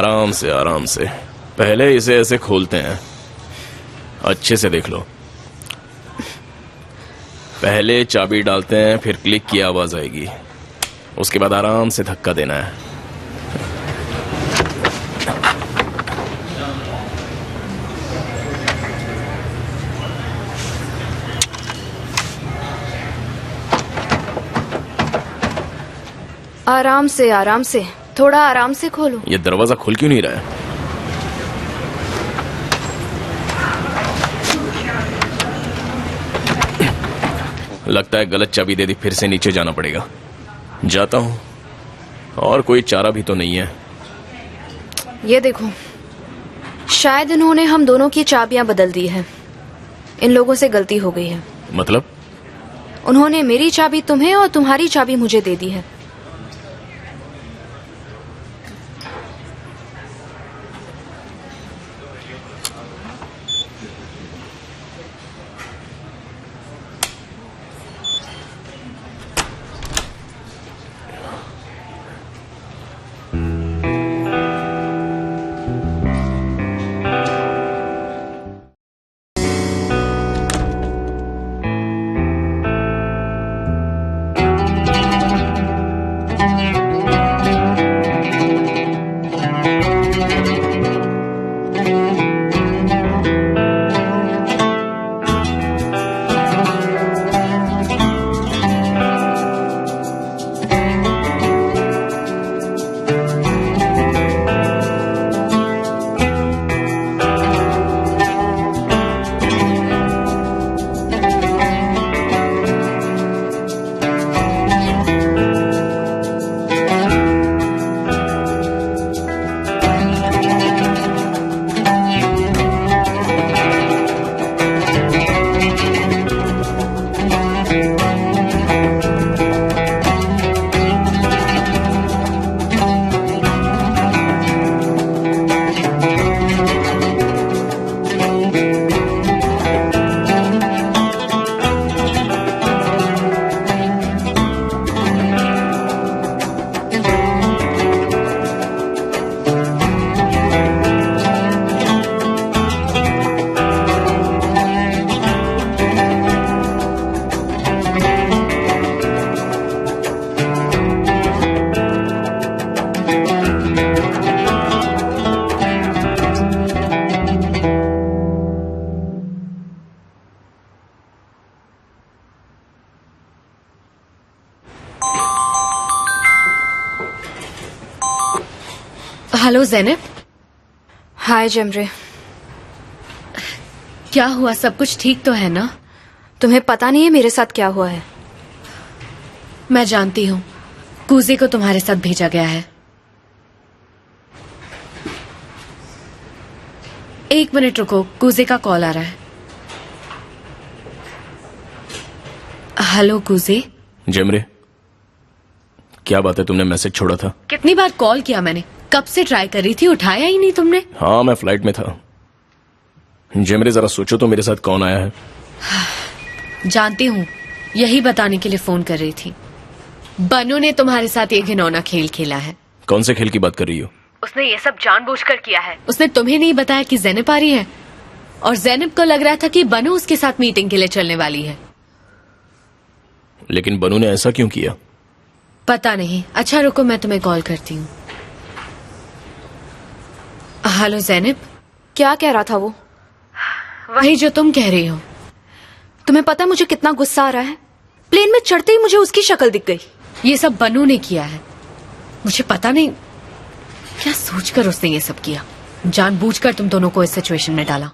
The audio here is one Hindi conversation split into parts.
आराम से आराम से। पहले इसे ऐसे खोलते हैं, अच्छे से देख लो। पहले चाबी डालते हैं, फिर क्लिक की आवाज आएगी, उसके बाद आराम से धक्का देना है। आराम से, थोड़ा आराम से खोलो। ये दरवाजा खुल क्यों नहीं रहा है? लगता है गलत चाबी दे दी, फिर से नीचे जाना पड़ेगा। जाता हूं, और कोई चारा भी तो नहीं है। ये देखो, शायद इन्होंने हम दोनों की चाबियां बदल दी है। इन लोगों से गलती हो गई है। मतलब? उन्होंने मेरी चाबी तुम्हें और तुम्हारी चाबी मुझे दे दी है। हेलो ज़ैनब। हाय जमरे। क्या हुआ? सब कुछ ठीक तो है ना? तुम्हें पता नहीं है मेरे साथ क्या हुआ है? मैं जानती हूँ, कूजे को तुम्हारे साथ भेजा गया है। एक मिनट रुको, कूजे का कॉल आ रहा है। हेलो कूजे। जमरे, क्या बात है? तुमने मैसेज छोड़ा था। कितनी बार कॉल किया मैंने, कब से ट्राई कर रही थी, उठाया ही नहीं तुमने। हाँ, मैं फ्लाइट में था। जमरे, जरा सोचो तो मेरे साथ कौन आया है। जानती हूँ, यही बताने के लिए फोन कर रही थी। बनू ने तुम्हारे साथ ये घिनौना खेल खेला है। कौन से खेल की बात कर रही हो? उसने ये सब जानबूझकर किया है। उसने तुम्हें नहीं बताया कि ज़ैनब आ रही है, और ज़ैनब को लग रहा था कि बनू उसके साथ मीटिंग के लिए चलने वाली है। लेकिन बनू ने ऐसा क्यों किया? पता नहीं। अच्छा रुको, मैं तुम्हें कॉल करती हूँ। हेलो ज़ैनब। क्या कह रहा था वो? वही जो तुम कह रही हो। तुम्हें पता मुझे कितना गुस्सा आ रहा है? प्लेन में चढ़ते ही मुझे उसकी शक्ल दिख गई। ये सब बनू ने किया है। मुझे पता नहीं क्या सोचकर उसने ये सब किया। जानबूझकर तुम दोनों को इस सिचुएशन में डाला।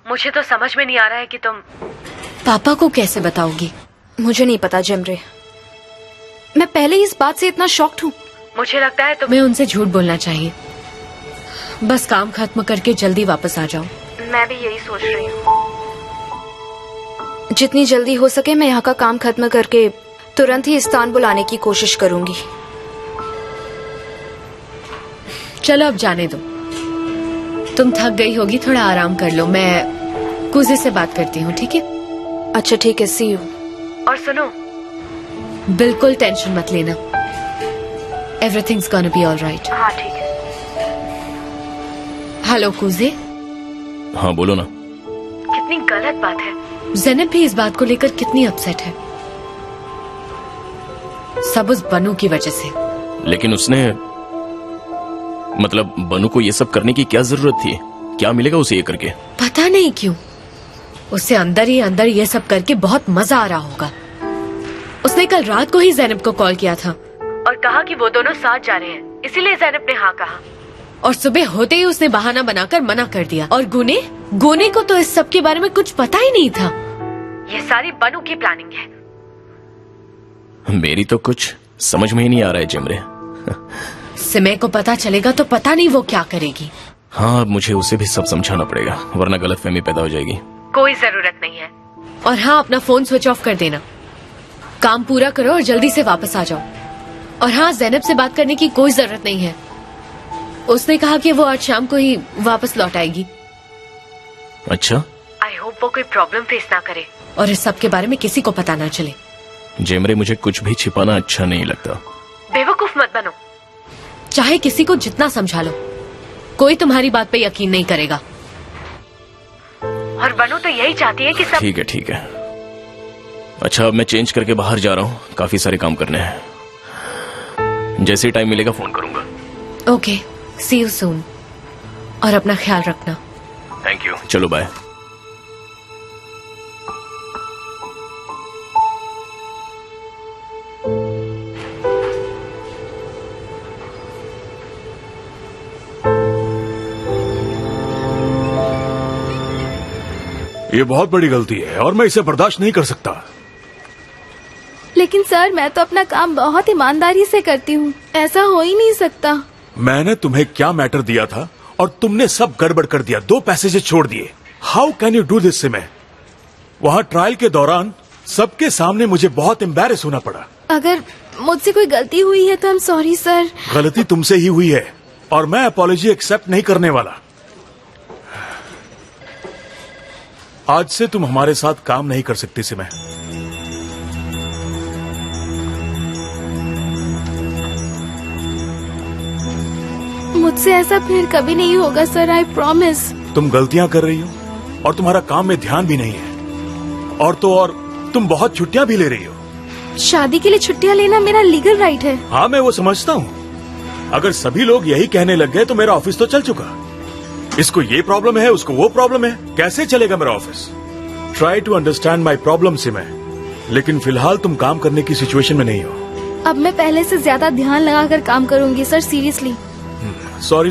मुझे तो समझ में नहीं आ रहा है कि तुम पापा को कैसे बताओगी। मुझे नहीं पता जमरे, मैं पहले ही इस बात से इतना शॉक्ड हूँ। मुझे लगता है तुम्हें उनसे झूठ बोलना चाहिए। बस काम खत्म करके जल्दी वापस आ जाओ। मैं भी यही सोच रही हूँ। जितनी जल्दी हो सके मैं यहाँ का काम खत्म करके तुरंत ही इस्तांबुल आने की कोशिश करूंगी। चलो अब जाने दो, तुम थक गई होगी, थोड़ा आराम कर लो। मैं कूजे से बात करती हूँ, ठीक है? अच्छा ठीक है, सी यू। और सुनो, बिल्कुल टेंशन मत लेना। Everything's gonna be all right. हाँ ठीक है। हेलो कुजे, हाँ बोलो ना। कितनी गलत बात है। ज़ैनब भी इस बात को लेकर कितनी अपसेट है, सब उस बनू की वजह से। लेकिन उसने, मतलब बनू को ये सब करने की क्या जरूरत थी? क्या मिलेगा उसे ये करके? पता नहीं क्यों उसे अंदर ही अंदर ये सब करके बहुत मजा आ रहा होगा। उसने कल रात को ही ज़ैनब को कॉल किया था और कहा कि वो दोनों साथ जा रहे हैं, इसीलिए ज़ैनब ने हाँ कहा। और सुबह होते ही उसने बहाना बनाकर मना कर दिया। और गुने को तो इस सब के बारे में कुछ पता ही नहीं था। ये सारी बनू की प्लानिंग है। मेरी तो कुछ समझ में ही नहीं आ रहा है जिमरे। सिमे को पता चलेगा तो पता नहीं वो क्या करेगी। हाँ, अब मुझे उसे भी सब समझाना पड़ेगा, वरना गलतफहमी पैदा हो जाएगी। कोई जरूरत नहीं है। और हाँ, अपना फोन स्विच ऑफ कर देना। काम पूरा करो और जल्दी से वापस आ जाओ। और हाँ, ज़ैनब से बात करने की कोई जरूरत नहीं है। उसने कहा कि वो आज शाम को ही वापस लौट आएगी। अच्छा, आई होप वो कोई प्रॉब्लम फेस ना करे और इस सब के बारे में किसी को पता ना चले। जेमरे, मुझे कुछ भी छिपाना अच्छा नहीं लगता। बेवकूफ मत बनो। चाहे किसी को जितना समझा लो, कोई तुम्हारी बात पे यकीन नहीं करेगा। और बनू तो यही चाहती है कि सब ठीक है, ठीक है। अच्छा, अब मैं चेंज करके बाहर जा रहा हूँ, काफी सारे काम करने हैं। जैसे टाइम मिलेगा फोन करूंगा। Okay, see you soon. और अपना ख्याल रखना। Thank you. चलो बाय। ये बहुत बड़ी गलती है और मैं इसे बर्दाश्त नहीं कर सकता। लेकिन सर, मैं तो अपना काम बहुत ईमानदारी से करती हूँ, ऐसा हो ही नहीं सकता। मैंने तुम्हें क्या मैटर दिया था और तुमने सब गड़बड़ कर दिया, 2 पैसेज छोड़ दिए। How can you do this सिमे? वहाँ ट्रायल के दौरान सबके सामने मुझे बहुत एम्बैरेस होना पड़ा। अगर मुझसे कोई गलती हुई है तो आई एम सॉरी सर। गलती तुमसे ही हुई है और मैं अपॉलॉजी एक्सेप्ट नहीं करने वाला। आज से तुम हमारे साथ काम नहीं कर सकती सिमे। मुझसे ऐसा फिर कभी नहीं होगा सर, आई प्रॉमिस। तुम गलतियां कर रही हो और तुम्हारा काम में ध्यान भी नहीं है। और तो और तुम बहुत छुट्टियां भी ले रही हो। शादी के लिए छुट्टियां लेना मेरा लीगल राइट है। हाँ, मैं वो समझता हूँ। अगर सभी लोग यही कहने लग गए तो मेरा ऑफिस तो चल चुका। इसको ये प्रॉब्लम है, उसको वो प्रॉब्लम है, कैसे चलेगा मेरा office? Try to understand my problem सिमे, लेकिन फिलहाल तुम काम करने की सिचुएशन में नहीं हो। अब मैं पहले से ज्यादा ध्यान लगाकर काम करूंगी सर, सीरियसली। सॉरी।